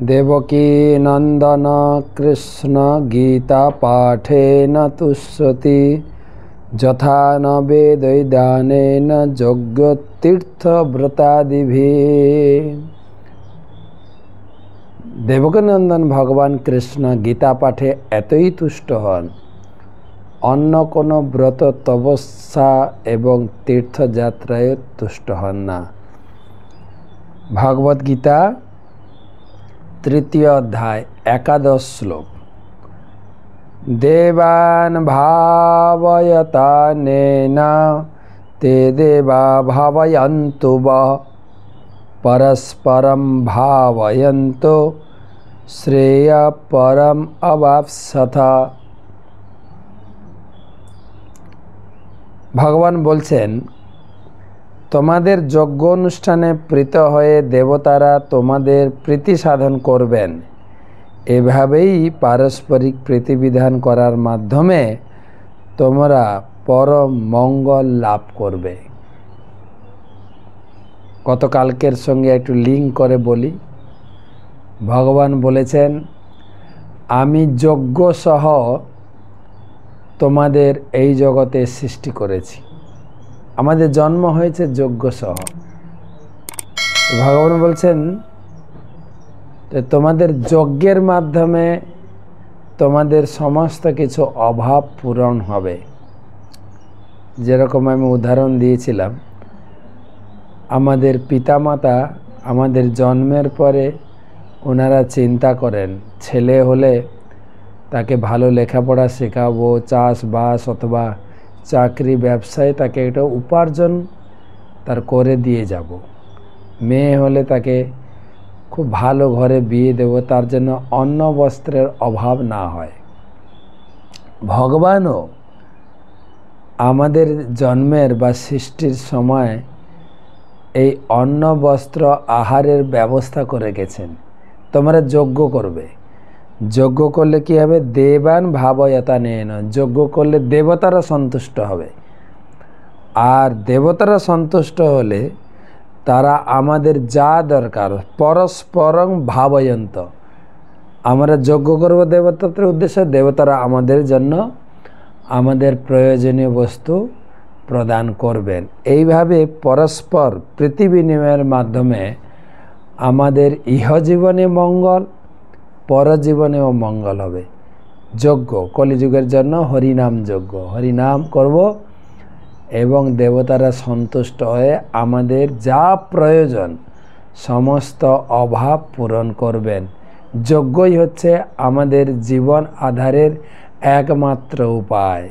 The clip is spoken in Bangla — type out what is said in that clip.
देवकी नंदन कृष्ण गीता पाठेन तुष्यति यथा न वेदैदानेन यज्ञतीर्थव्रतादिभिः। देवकी नंदन भगवान कृष्ण गीता पाठे एतई तुष्ट हन अन्य कोनो व्रत तपस्या एवं तीर्थयात्राय तुष्ट हन ना। भगवद गीता तृतीय अध्याय 11 श्लोक। देवान् भावयतानेन ते देवा भावयन्तु वः परस्परं भावयन्तु श्रेय परम अवाप्स्यथ। भगवान बोलছেন তোমাদের যজ্ঞ অনুষ্ঠানে প্রীত হয়ে দেবতারা তোমাদের প্রীতি সাধন করবেন। এভাবেই পারস্পরিক প্রীতিবিধান করার মাধ্যমে তোমরা পরম মঙ্গল লাভ করবে। গতকালকের সঙ্গে একটু লিঙ্ক করে বলি, ভগবান বলেছেন আমি যজ্ঞ সহ তোমাদের এই জগতে সৃষ্টি করেছি। আমাদের জন্ম হয়েছে যজ্ঞ সহ। ভগবান বলছেন তোমাদের যজ্ঞের মাধ্যমে তোমাদের সমস্ত কিছু অভাব পূরণ হবে। যেরকম আমি উদাহরণ দিয়েছিলাম, আমাদের পিতামাতা আমাদের জন্মের পরে ওনারা চিন্তা করেন ছেলে হলে তাকে ভালো লেখাপড়া শেখাবো, চাষবাস অথবা চাকরি ব্যবসায় তাকে একটা উপার্জন তার করে দিয়ে যাব। মেয়ে হলে তাকে খুব ভালো ঘরে বিয়ে দেব, তার জন্য অন্ন বস্ত্রের অভাব না হয়। ভগবানও আমাদের জন্মের বা সৃষ্টির সময় এই অন্ন বস্ত্র আহারের ব্যবস্থা করে গেছেন। তোমরা যজ্ঞ করবে। যজ্ঞ করলে কি হবে? দেবান ভাবয়তানেন। যজ্ঞ করলে দেবতারা সন্তুষ্ট হবে, আর দেবতারা সন্তুষ্ট হলে তারা আমাদের যা দরকার পরস্পরং ভাবয়ন্ত। আমরা যজ্ঞ করব দেবতাদের উদ্দেশ্যে, দেবতারা আমাদের জন্য আমাদের প্রয়োজনীয় বস্তু প্রদান করবেন। এইভাবে পরস্পর প্রীতি বিনিময়ের মাধ্যমে আমাদের ইহজীবনে মঙ্গল, পরজীবনেও মঙ্গল হবে। যজ্ঞ কলিযুগের জন্য হরিনাম যজ্ঞ, হরিনাম করব এবং দেবতারা সন্তুষ্ট হয়ে আমাদের যা প্রয়োজন সমস্ত অভাব পূরণ করবেন। যজ্ঞই হচ্ছে আমাদের জীবন আধারের একমাত্র উপায়।